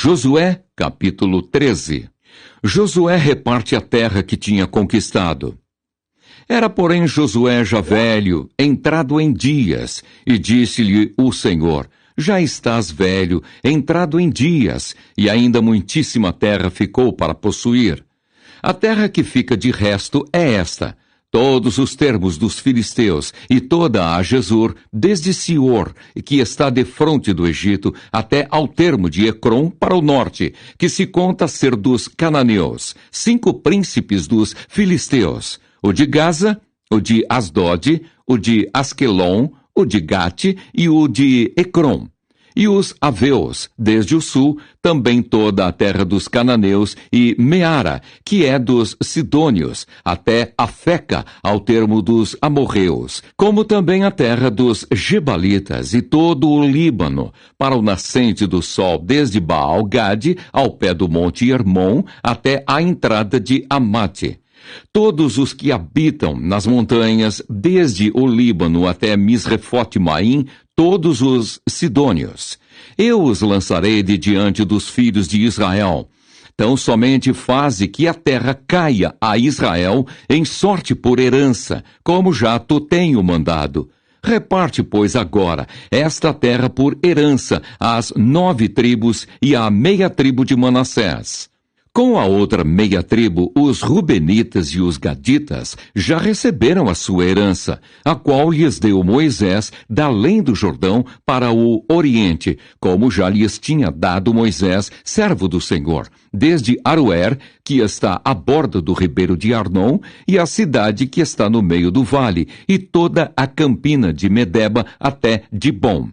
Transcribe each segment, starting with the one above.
Josué, capítulo 13. Josué reparte a terra que tinha conquistado. Era, porém, Josué já velho, entrado em dias, e disse-lhe o Senhor: já estás velho, entrado em dias, e ainda muitíssima terra ficou para possuir. A terra que fica de resto é esta: todos os termos dos filisteus, e toda a Gesur, desde Sior, que está defronte do Egito, até ao termo de Ecrom para o norte, que se conta ser dos cananeus, 5 príncipes dos filisteus: o de Gaza, o de Asdod, o de Asquelon, o de Gate e o de Ecrom. E os aveus, desde o sul, também toda a terra dos cananeus, e Meara, que é dos sidônios, até Afeca, ao termo dos amorreus, como também a terra dos gebalitas, e todo o Líbano, para o nascente do sol, desde Baal-Gade, ao pé do monte Hermon, até a entrada de Amate. Todos os que habitam nas montanhas, desde o Líbano até Misrefote-Maim, todos os sidônios. Eu os lançarei de diante dos filhos de Israel. Tão somente faze que a terra caia a Israel em sorte por herança, como já te tenho mandado. Reparte, pois, agora esta terra por herança às 9 tribos e à meia tribo de Manassés. Com a outra meia tribo, os Rubenitas e os Gaditas já receberam a sua herança, a qual lhes deu Moisés da além do Jordão para o Oriente, como já lhes tinha dado Moisés, servo do Senhor, desde Aroer, que está à borda do ribeiro de Arnon, e a cidade que está no meio do vale, e toda a campina de Medeba até Dibom.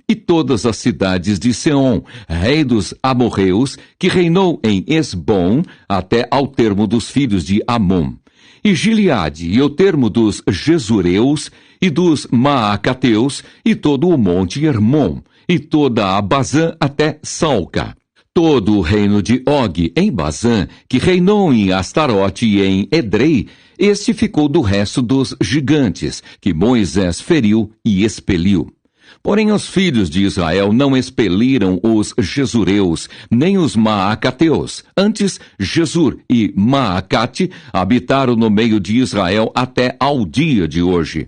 E todas as cidades de Seom, rei dos amorreus, que reinou em Esbom, até ao termo dos filhos de Amon. E Gileade, e o termo dos Gesureus, e dos Maacateus, e todo o monte Hermon, e toda a Bazã até Salca. Todo o reino de Og em Bazã, que reinou em Astarote e em Edrei, este ficou do resto dos gigantes, que Moisés feriu e expeliu. Porém, os filhos de Israel não expeliram os Gesureus, nem os Maacateus. Antes, Gesur e Maacate habitaram no meio de Israel até ao dia de hoje.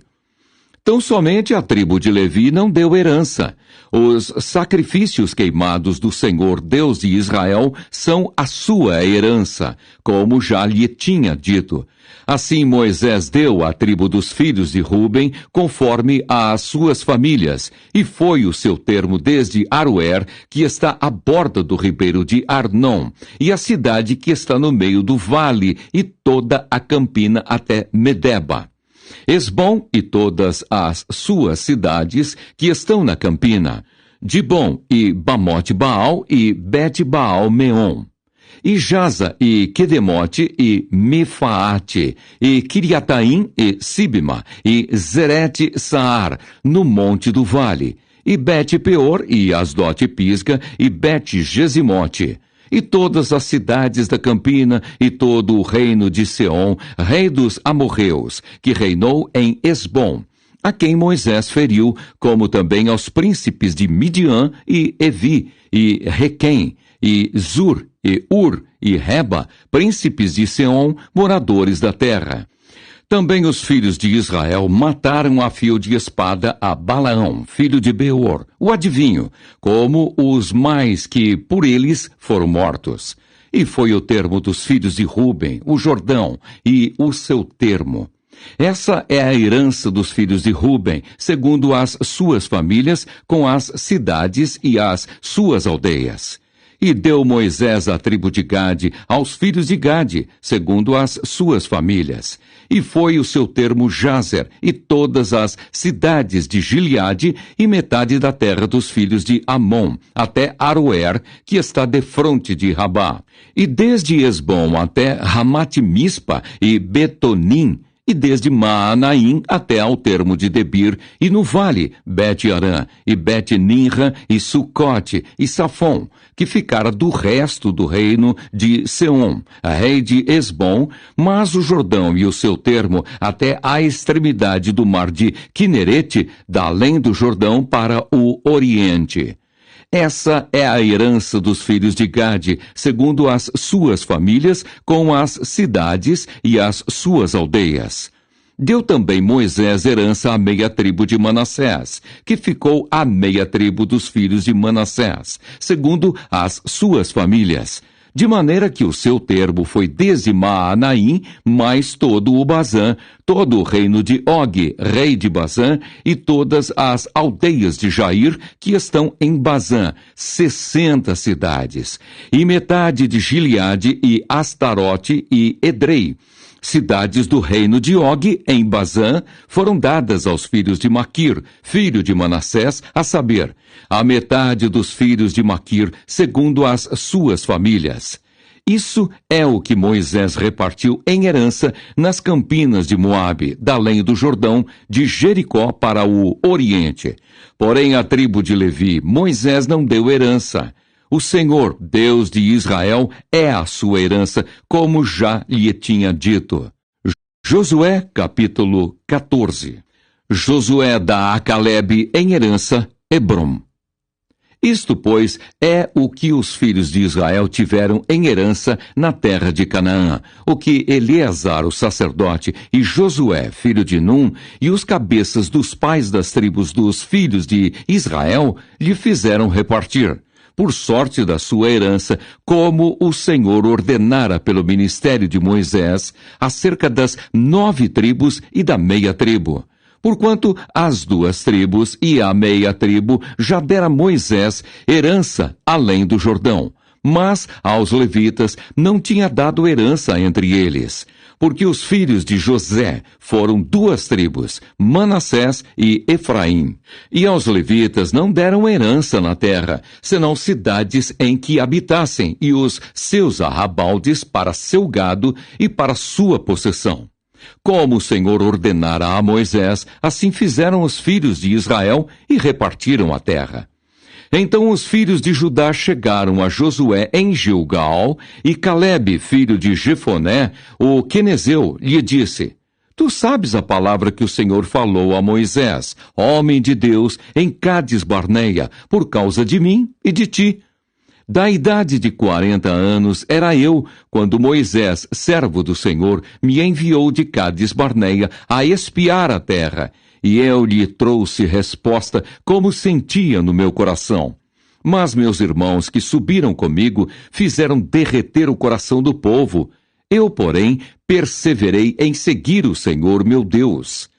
Tão somente a tribo de Levi não deu herança. Os sacrifícios queimados do Senhor Deus de Israel são a sua herança, como já lhe tinha dito. Assim Moisés deu à tribo dos filhos de Ruben, conforme às suas famílias, e foi o seu termo desde Aroer, que está à borda do ribeiro de Arnon, e a cidade que está no meio do vale, e toda a campina até Medeba. Esbom e todas as suas cidades que estão na campina, Dibom e Bamote-Baal e Bet-Baal-Meon. E Jaza, e Quedemote, e Mefaate, e Kiriataim, e Sibma, e Zerete-Saar, no monte do vale, e Bet-Peor, e Asdote-Pisga, e Bet-Gesimote, e todas as cidades da campina, e todo o reino de Seom, rei dos amorreus, que reinou em Esbom, a quem Moisés feriu, como também aos príncipes de Midian, e Evi, e Requém, e Zur, e Ur, e Reba, príncipes de Seom, moradores da terra. Também os filhos de Israel mataram a fio de espada a Balaão, filho de Beor, o adivinho, como os mais que por eles foram mortos. E foi o termo dos filhos de Ruben, o Jordão, e o seu termo. Essa é a herança dos filhos de Ruben, segundo as suas famílias, com as cidades e as suas aldeias. E deu Moisés a tribo de Gade aos filhos de Gade, segundo as suas famílias. E foi o seu termo Jazer, e todas as cidades de Gileade, e metade da terra dos filhos de Amon, até Aroer, que está defronte de Rabá. E desde Esbom até Ramate-Mispa e Betonim, e desde Maanaim até ao termo de Debir, e no vale, Bet-Arã, e Bet-Ninra, e Sucote, e Safom, que ficara do resto do reino de Seom, rei de Esbom, mas o Jordão e o seu termo até a extremidade do mar de Quinerete, da além do Jordão para o oriente. Essa é a herança dos filhos de Gade, segundo as suas famílias, com as cidades e as suas aldeias. Deu também Moisés herança à meia tribo de Manassés, que ficou a meia tribo dos filhos de Manassés, segundo as suas famílias. De maneira que o seu termo foi desde Maanaim, mais todo o Bazã, todo o reino de Og, rei de Bazã, e todas as aldeias de Jair, que estão em Bazã, 60 cidades, e metade de Gileade e Astarote e Edrei. Cidades do reino de Og, em Bazã, foram dadas aos filhos de Maquir, filho de Manassés, a saber, a metade dos filhos de Maquir, segundo as suas famílias. Isso é o que Moisés repartiu em herança nas campinas de Moabe, da além do Jordão, de Jericó para o Oriente. Porém, à tribo de Levi, Moisés não deu herança. O Senhor, Deus de Israel, é a sua herança, como já lhe tinha dito. Josué, capítulo 14. Josué dá a Calebe em herança Hebrom. Isto, pois, é o que os filhos de Israel tiveram em herança na terra de Canaã, o que Eleazar, o sacerdote, e Josué, filho de Num, e os cabeças dos pais das tribos dos filhos de Israel, lhe fizeram repartir, por sorte da sua herança, como o Senhor ordenara pelo ministério de Moisés, acerca das 9 tribos e da meia tribo. Porquanto as 2 tribos e a meia tribo já dera Moisés herança além do Jordão, mas aos levitas não tinha dado herança entre eles, porque os filhos de José foram 2 tribos, Manassés e Efraim. E aos levitas não deram herança na terra, senão cidades em que habitassem, e os seus arrabaldes para seu gado e para sua possessão. Como o Senhor ordenara a Moisés, assim fizeram os filhos de Israel e repartiram a terra. Então os filhos de Judá chegaram a Josué em Gilgal, e Calebe, filho de Jefoné, o quenezeu, lhe disse: Tu sabes a palavra que o Senhor falou a Moisés, homem de Deus, em Cádiz Barneia, por causa de mim e de ti. Da idade de 40 anos era eu, quando Moisés, servo do Senhor, me enviou de Cádiz Barneia a espiar a terra, e eu lhe trouxe resposta como sentia no meu coração. Mas meus irmãos que subiram comigo fizeram derreter o coração do povo. Eu, porém, perseverei em seguir o Senhor meu Deus.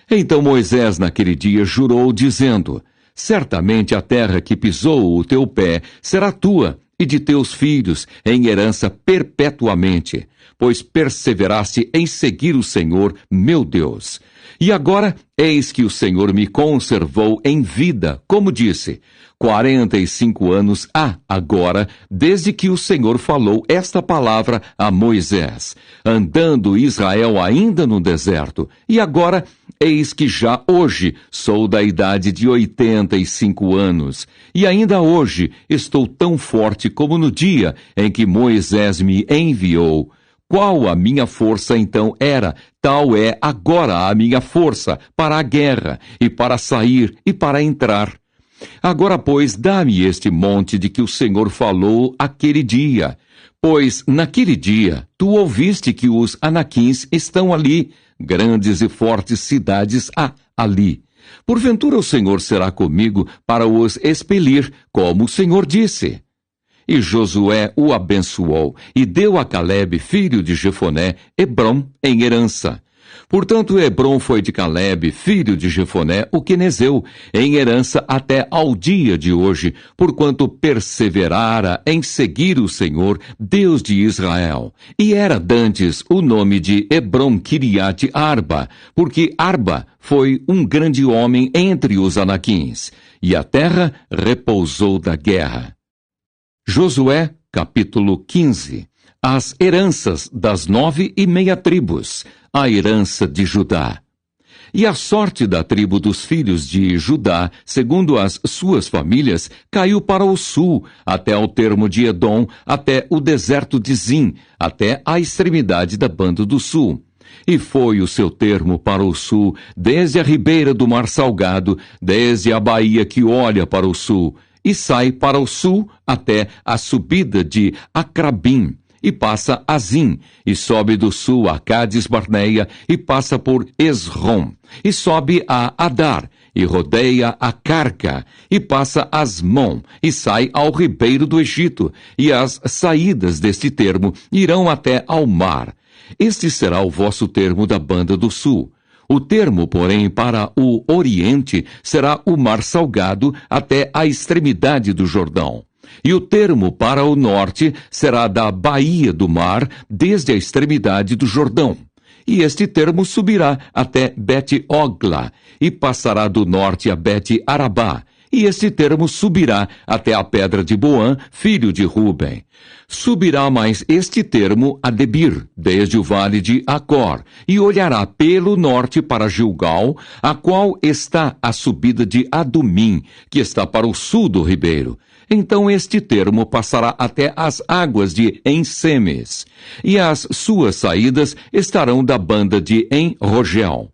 Então Moisés naquele dia jurou, dizendo: Certamente a terra que pisou o teu pé será tua e de teus filhos em herança perpetuamente, pois perseveraste em seguir o Senhor, meu Deus. E agora, eis que o Senhor me conservou em vida, como disse, 45 anos há agora, desde que o Senhor falou esta palavra a Moisés, andando Israel ainda no deserto. E agora, eis que já hoje sou da idade de 85 anos, e ainda hoje estou tão forte como no dia em que Moisés me enviou. Qual a minha força então era, tal é agora a minha força para a guerra, e para sair e para entrar. Agora, pois, dá-me este monte de que o Senhor falou aquele dia. Pois, naquele dia, tu ouviste que os anaquins estão ali, grandes e fortes cidades há ali. Porventura o Senhor será comigo para os expelir, como o Senhor disse. E Josué o abençoou, e deu a Calebe, filho de Jefoné, Hebrom em herança. Portanto, Hebrom foi de Calebe, filho de Jefoné, o quenezeu, em herança até ao dia de hoje, porquanto perseverara em seguir o Senhor, Deus de Israel. E era dantes o nome de Hebrom Kiriate Arba, porque Arba foi um grande homem entre os anaquins, e a terra repousou da guerra. Josué, capítulo 15. As heranças das 9 e meia tribos, a herança de Judá. E a sorte da tribo dos filhos de Judá, segundo as suas famílias, caiu para o sul, até ao termo de Edom, até o deserto de Zim, até a extremidade da banda do sul. E foi o seu termo para o sul, desde a ribeira do Mar Salgado, desde a baía que olha para o sul, e sai para o sul até a subida de Acrabim, e passa a Zim, e sobe do sul a Cádiz Barneia, e passa por Esrom, e sobe a Adar, e rodeia a Carca, e passa a Asmon, e sai ao ribeiro do Egito, e as saídas deste termo irão até ao mar. Este será o vosso termo da banda do sul. O termo, porém, para o oriente será o mar salgado até a extremidade do Jordão. E o termo para o norte será da baía do mar, desde a extremidade do Jordão. E este termo subirá até Bet-Ogla, e passará do norte a Bet-Arabá. E este termo subirá até a pedra de Boã, filho de Ruben. Subirá mais este termo a Debir, desde o vale de Acor, e olhará pelo norte para Gilgal, a qual está a subida de Adumim, que está para o sul do ribeiro. Então este termo passará até as águas de Ensemes, e as suas saídas estarão da banda de En-Rogel.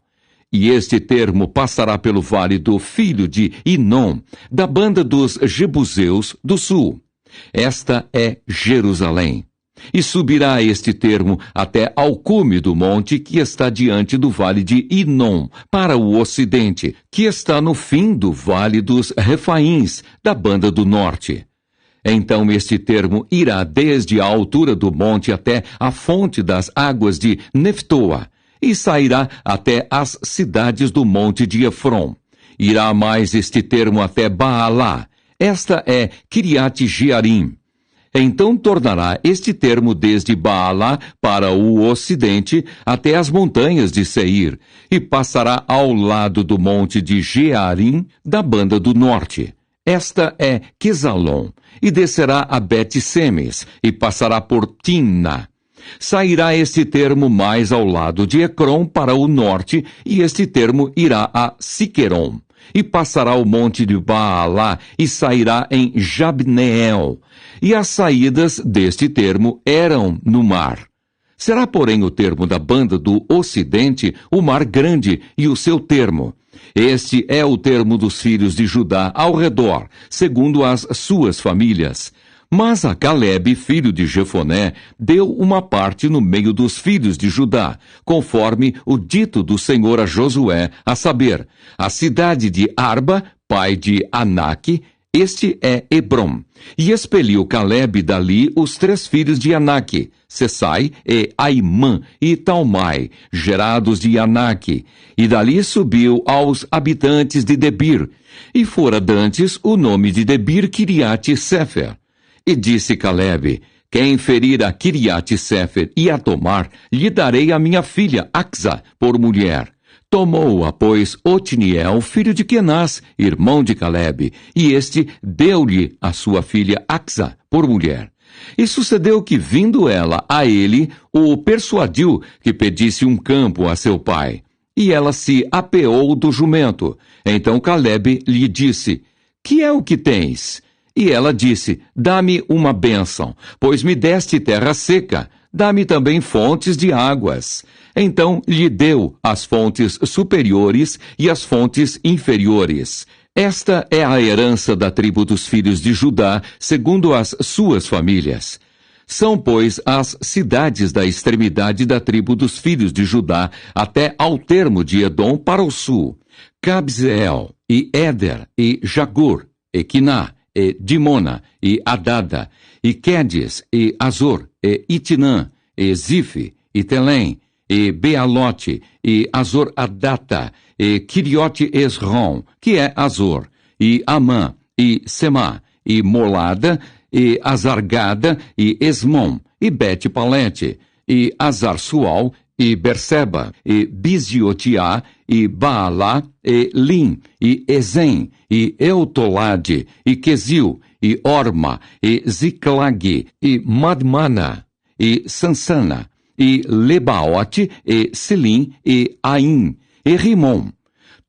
E este termo passará pelo vale do filho de Inom, da banda dos Jebuseus do sul. Esta é Jerusalém. E subirá este termo até ao cume do monte que está diante do vale de Inom, para o ocidente, que está no fim do vale dos Refaíns, da banda do norte. Então este termo irá desde a altura do monte até a fonte das águas de Neftoa, e sairá até as cidades do monte de Efron. Irá mais este termo até Baalá. Esta é Kiriat-Jearim. Então tornará este termo desde Baalá para o ocidente até as montanhas de Seir, e passará ao lado do monte de Jearim, da banda do norte. Esta é Quesalon, e descerá a Bet-Semes, e passará por Timna. Sairá este termo mais ao lado de Ecrom para o norte, e este termo irá a Siqueron, e passará o monte de Baalá, e sairá em Jabneel. E as saídas deste termo eram no mar. Será, porém, o termo da banda do ocidente, o mar grande, e o seu termo. Este é o termo dos filhos de Judá ao redor, segundo as suas famílias. Mas a Calebe, filho de Jefoné, deu uma parte no meio dos filhos de Judá, conforme o dito do Senhor a Josué, a saber, a cidade de Arba, pai de Anaque, este é Hebrom. E expeliu Calebe dali os 3 filhos de Anaque, Sessai e Aimã e Talmai, gerados de Anaque. E dali subiu aos habitantes de Debir. E fora dantes o nome de Debir Kiriat-Sefer. E disse Calebe, quem ferir a Kiriat-Sefer e a tomar, lhe darei a minha filha Axa por mulher. Tomou-a, pois, Otniel, filho de Kenaz, irmão de Calebe, e este deu-lhe a sua filha Axa por mulher. E sucedeu que, vindo ela a ele, o persuadiu que pedisse um campo a seu pai. E ela se apeou do jumento. Então Calebe lhe disse, que é o que tens? E ela disse, dá-me uma bênção, pois me deste terra seca, dá-me também fontes de águas. Então lhe deu as fontes superiores e as fontes inferiores. Esta é a herança da tribo dos filhos de Judá, segundo as suas famílias. São, pois, as cidades da extremidade da tribo dos filhos de Judá, até ao termo de Edom para o sul: Cabzeel, e Éder, e Jagur, e Quiná, e Dimona, e Adada, e Quedes, e Azor, e Itinã, e Zife, e Telém, e Bealote, e Azor Adata, e Quiriote Esrom, que é Azor, e Amã, e Semá, e Molada, e Azargada, e Esmom, e Bet-Palete, e Azar-Sual, e Berseba, e Biziotiá, e Baalá, e Lim, e Ezem, e Eutolade, e Quesil, e Orma, e Ziclag, e Madmana, e Sansana, e Lebaote, e Silim, e Aim, e Rimon.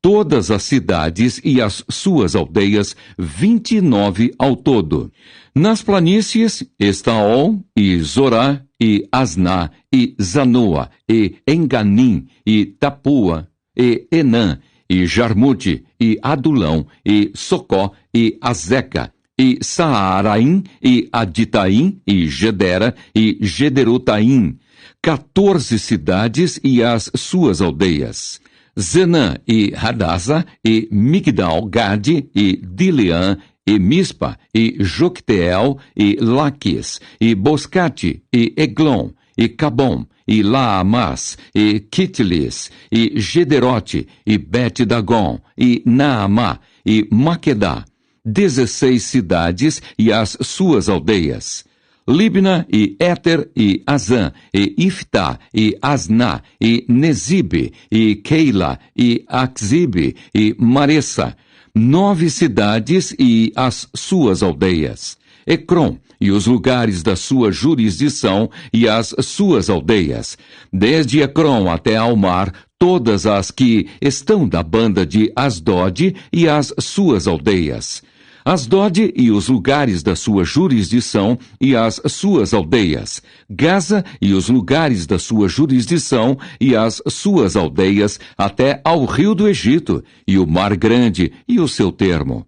Todas as cidades e as suas aldeias, 29 ao todo. Nas planícies, Estaol, e Zorá, e Asná, e Zanoa, e Enganim, e Tapua, e Enã, e Jarmute, e Adulão, e Socó, e Azeca, e Saaraim, e Aditaim, e Gedera, e Gederotaim, 14 cidades e as suas aldeias. Zenã e Hadassa, e Migdal-Gade, e Dileã, e Mispa, e Jocteel, e Laquis, e Boscate, e Eglon, e Cabom, e Laamás, e Kitlis, e Gederote, e Bet-Dagon, e Naamá, e Maquedá, 16 cidades e as suas aldeias. Libna, e Éter, e Azã, e Iftá, e Asná, e Nezibe, e Keila, e Axibe, e Maressa, 9 cidades e as suas aldeias. Ecrom, e os lugares da sua jurisdição e as suas aldeias. Desde Ecrom até ao mar, todas as que estão da banda de Asdod e as suas aldeias. Asdod e os lugares da sua jurisdição e as suas aldeias. Gaza e os lugares da sua jurisdição e as suas aldeias, até ao rio do Egito, e o mar grande e o seu termo.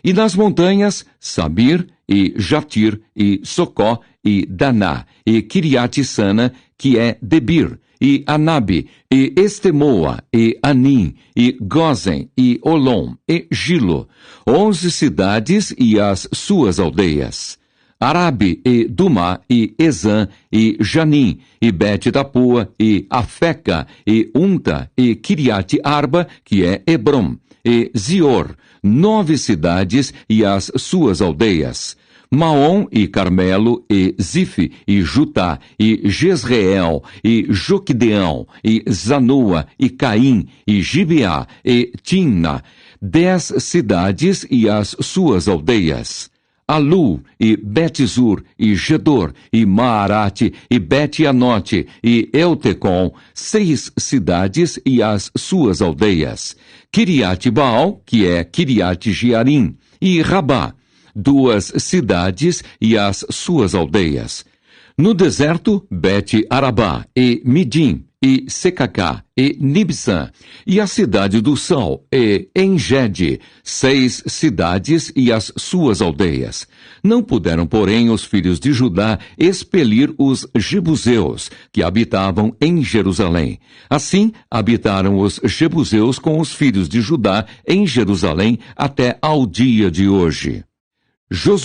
E nas montanhas, Sabir, e Jatir, e Socó, e Daná, e Kiriat-Sana, que é Debir, e Anabe, e Estemoa, e Anim, e Gozen, e Olom, e Gilo, 11 cidades e as suas aldeias. Arabe, e Dumá, e Ezã, e Janim, e Bet-Tapua, e Afeca, e Unta, e Kiriat-Arba, que é Hebrom, e Zior, 9 cidades e as suas aldeias. Maom e Carmelo, e Zife, e Jutá, e Jezreel, e Joquideão, e Zanoa, e Caim, e Gibeá, e Timna, 10 cidades e as suas aldeias. Alu, e Bet-Zur, e Gedor, e Maarate, e Bet-Anote, e Eltecom, 6 cidades e as suas aldeias. Kiriat-Baal, que é Kiriat-Jearim, e Rabá, 2 cidades e as suas aldeias. No deserto, Bet-Arabá, e Midim, e Secacá, e Nibsã, e a cidade do Sal, e Engede, 6 cidades e as suas aldeias. Não puderam, porém, os filhos de Judá expelir os jebuseus, que habitavam em Jerusalém. Assim, habitaram os jebuseus com os filhos de Judá em Jerusalém até ao dia de hoje. Josué